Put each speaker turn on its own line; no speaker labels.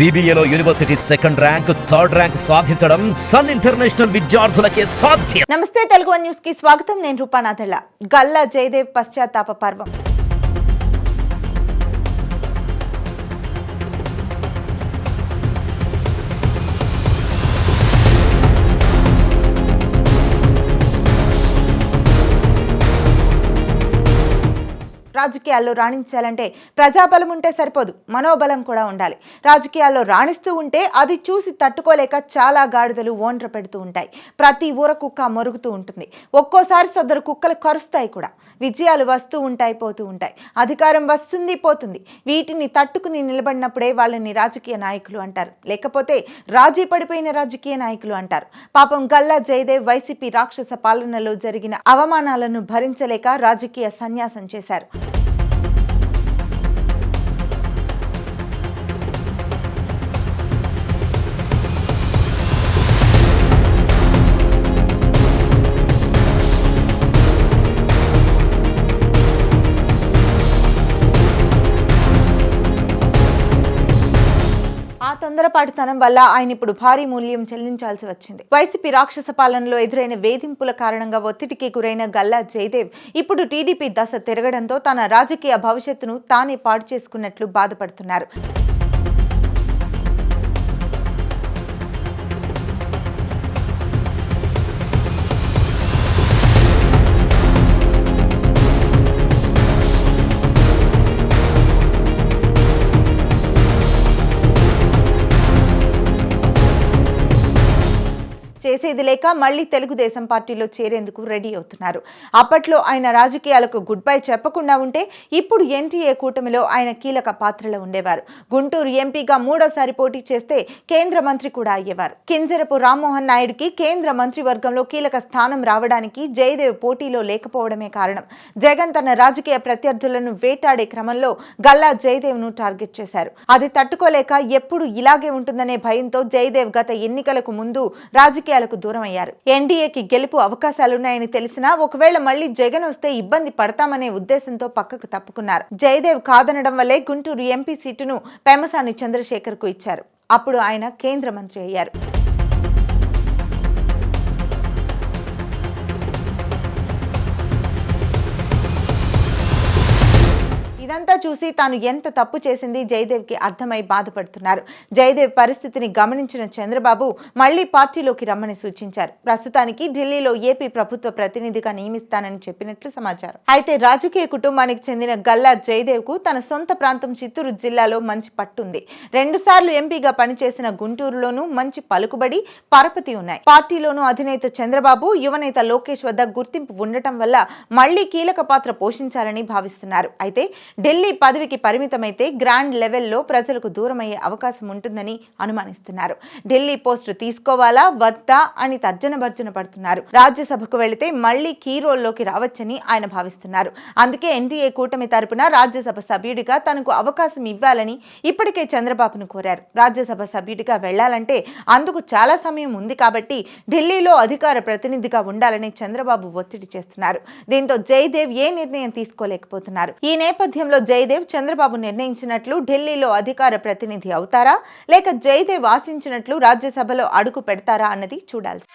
BBAలో university second rank, third rank సాధించడం Sun International విద్యార్థులకే సాధ్యం.
నమస్తే, తెలుగు వన్ న్యూస్ కి స్వాగతం. నేను రూపానాథళ్ళ. గల్లా జయదేవ్ పశ్చాత్తాప పర్వం. రాజకీయాల్లో రాణించాలంటే ప్రజాబలం ఉంటే సరిపోదు, మనోబలం కూడా ఉండాలి. రాజకీయాల్లో రాణిస్తూ ఉంటే అది చూసి తట్టుకోలేక చాలా గాడిదలు ఓండ్ర పెడుతూ ఉంటాయి. ప్రతి ఊర కుక్క మొరుగుతూ ఉంటుంది. ఒక్కోసారి సదరు కుక్కలు కరుస్తాయి కూడా. విజయాలు వస్తూ ఉంటాయి, పోతూ ఉంటాయి. అధికారం వస్తుంది, పోతుంది. వీటిని తట్టుకుని నిలబడినప్పుడే వాళ్ళని రాజకీయ నాయకులు అంటారు, లేకపోతే రాజీ పడిపోయిన రాజకీయ నాయకులు అంటారు. పాపం గల్లా జయదేవ్ వైసీపీ రాక్షస పాలనలో జరిగిన అవమానాలను భరించలేక రాజకీయ సన్యాసం చేశారు. తొందరపాటుతనం వల్ల ఆయన ఇప్పుడు భారీ మూల్యం చెల్లించాల్సి వచ్చింది. వైసీపీ రాక్షస పాలనలో ఎదురైన వేధింపుల కారణంగా ఒత్తిడికి గురైన గల్లా జయదేవ్ ఇప్పుడు టీడీపీ దశ తిరగడంతో తన రాజకీయ భవిష్యత్తును తానే పాడు చేసుకున్నట్లు బాధపడుతున్నారు. చేసేది లేక మళ్లీ తెలుగుదేశం పార్టీలో చేరేందుకు రెడీ అవుతున్నారు. అప్పట్లో ఆయన రాజకీయాలకు గుడ్ బై చెప్పకుండా ఉంటే ఇప్పుడు ఎన్టీఏ కూటమిలో ఆయన కీలక పాత్రలో ఉండేవారు. గుంటూరు ఎంపీగా మూడోసారి పోటీ చేస్తే కేంద్ర మంత్రి కూడా అయ్యేవారు. కింజరపు రామ్మోహన్ నాయుడుకి కేంద్ర మంత్రివర్గంలో కీలక స్థానం రావడానికి జయదేవ్ పోటీలో లేకపోవడమే కారణం. జగన్ తన రాజకీయ ప్రత్యర్థులను వేటాడే క్రమంలో గల్లా జయదేవ్ ను టార్గెట్ చేశారు. అది తట్టుకోలేక ఎప్పుడు ఇలాగే ఉంటుందనే భయంతో జయదేవ్ గత ఎన్నికలకు ముందు రాజకీయాలకు దూరం అయ్యారు. ఎన్డీఏకి గెలుపు అవకాశాలున్నాయని తెలిసినా ఒకవేళ మళ్లీ జగన్ వస్తే ఇబ్బంది పడతామనే ఉద్దేశంతో పక్కకు తప్పుకున్నారు. జయదేవ్ కాదనడం వల్లే గుంటూరు ఎంపీ సీటును పెమ్మసాని చంద్రశేఖర్ కు ఇచ్చారు. అప్పుడు ఆయన కేంద్ర మంత్రి అయ్యారు. ఇదంతా చూసి తాను ఎంత తప్పు చేసింది జయదేవ్ కి అర్థమై బాధపడుతున్నారు. జయదేవ్ పరిస్థితిని గమనించిన చంద్రబాబు మళ్లీ పార్టీలోకి రమ్మని సూచించారు. ప్రస్తుతానికి ఢిల్లీలో ఏపీ ప్రభుత్వ ప్రతినిధిగా నియమిస్తానని చెప్పినట్లు సమాచారం. అయితే రాజకీయ కుటుంబానికి చెందిన గల్లా జయదేవ్ కు తన సొంత ప్రాంతం చిత్తూరు జిల్లాలో మంచి పట్టుంది. 2 సార్లు ఎంపీగా పనిచేసిన గుంటూరులోనూ మంచి పలుకుబడి, పరపతి ఉన్నాయి. పార్టీలోనూ అధినేత చంద్రబాబు, యువనేత లోకేష్ వద్ద గుర్తింపు ఉండటం వల్ల మళ్లీ కీలక పాత్ర పోషించాలని భావిస్తున్నారు. అయితే ఢిల్లీ పదవికి పరిమితమైతే గ్రాండ్ లెవెల్లో ప్రజలకు దూరమయ్యే అవకాశం ఉంటుందని అనుమానిస్తున్నారు. ఢిల్లీ పోస్టు తీసుకోవాలా వద్దా అని తర్జన భర్జన పడుతున్నారు. రాజ్యసభకు వెళితే మళ్లీ కీ రోల్లోకి రావచ్చని ఆయన భావిస్తున్నారు. అందుకే ఎన్డీఏ కూటమి తరపున రాజ్యసభ సభ్యుడిగా తనకు అవకాశం ఇవ్వాలని ఇప్పటికే చంద్రబాబును కోరారు. రాజ్యసభ సభ్యుడిగా వెళ్లాలంటే అందుకు చాలా సమయం ఉంది కాబట్టి ఢిల్లీలో అధికార ప్రతినిధిగా ఉండాలని చంద్రబాబు ఒత్తిడి చేస్తున్నారు. దీంతో జయదేవ్ ఏ నిర్ణయం తీసుకోలేకపోతున్నారు. ఈ నేపథ్యంలో జయదేవ్ చంద్రబాబు నిర్ణయించినట్లు ఢిల్లీలో అధికార ప్రతినిధి అవుతారా, లేక జయదేవ్ ఆశించినట్లు రాజ్యసభలో అడుగు పెడతారా అన్నది చూడాల్సి.